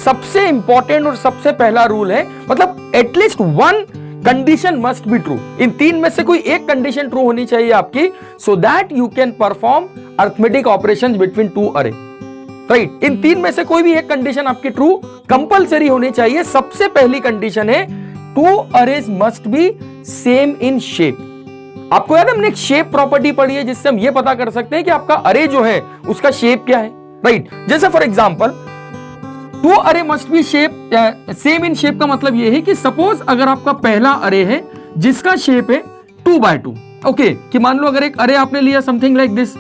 सबसे इंपॉर्टेंट और सबसे पहला रूल है, मतलब at least one condition must be true. इन तीन में से कोई एक कंडीशन ट्रू होनी चाहिए आपकी, so that you can perform arithmetic operations between two अरे, राइट। इन तीन में से कोई भी एक कंडीशन आपकी ट्रू कंपलसरी होनी चाहिए। सबसे पहली कंडीशन है two arrays must be same in shape. आपको याद है हमने एक शेप प्रॉपर्टी पढ़ी है जिससे हम ये पता कर सकते हैं कि आपका अरे जो है उसका शेप क्या है, राइट। जैसे फॉर एग्जांपल टू अरे must be shape same in shape का मतलब ये है कि सपोज अगर आपका पहला अरे है जिसका शेप है 2x2, ओके, कि मान लो अगर एक अरे आपने लिया समथिंग लाइक दिस,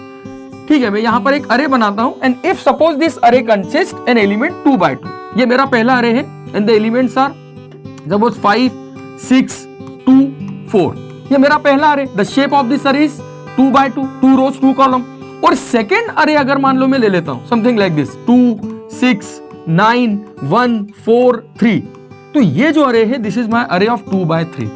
ठीक है, मैं यहां पर एक अरे बनाता हूं and if suppose this array consist an element 2x2, ये मेरा पहला अरे है and the elements are suppose 5 6 2 4, ये मेरा पहला array. The shape of this array is 2x2, 2 rows 2 column. और सेकंड अरे अगर मान लो मैं ले लेता हूं समथिंग लाइक दिस 2 6 9 1 4 3, तो ये जो अरे है दिस इज माय अरे ऑफ 2x3,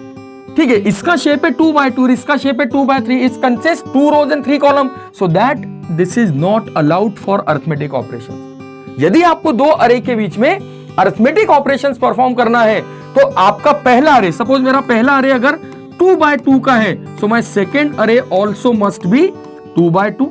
ठीक है। इसका शेप है 2x2, इसका शेप है 2x3, it consist 2 rows and 3 column, so that this is not allowed for arithmetic operation. यदि आपको दो अरे के बीच में अरिथमेटिक ऑपरेशंस परफॉर्म करना है तो आपका पहला अरे, सपोज मेरा पहला अरे अगर 2x2 का है, सो माय सेकंड अरे आल्सो मस्ट बी 2x2,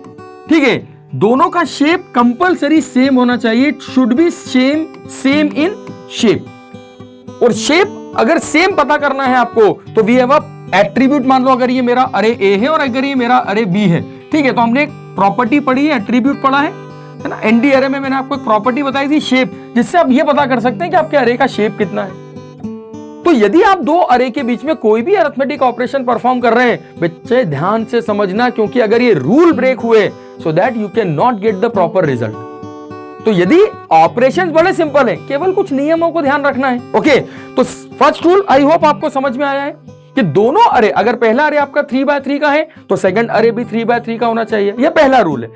ठीक है। दोनों का शेप कंपलसरी सेम होना चाहिए, it should be same in shape. और शेप अगर सेम पता करना है आपको तो वी हैव अ एट्रीब्यूट। मान लो अगर ये मेरा अरे ए है और अगर ये मेरा अरे बी है, ठीक है, तो हमने एक प्रॉपर्टी पढ़ी है, एट्रीब्यूट पढ़ा है ना। एनडी अरे में मैंने आपको एक प्रॉपर्टी बताई थी शेप, जिससे आप ये पता कर सकते हैं कि आपके अरे का शेप कितना है। तो यदि आप दो अरे के बीच में कोई भी अरिथमेटिक ऑपरेशन परफॉर्म कर रहे हैं, बच्चे ध्यान से समझना, क्योंकि अगर ये रूल ब्रेक हुए so that you can not get the proper result. तो यदि ऑपरेशंस बड़े सिंपल हैं, केवल कुछ नियमों को ध्यान रखना है, ओके। तो फर्स्ट रूल आई होप आपको समझ में आया है कि दोनों अरे, अगर पहला अरे आपका 3x3 का है तो सेकंड अरे भी 3x3 का होना चाहिए, यह पहला रूल है।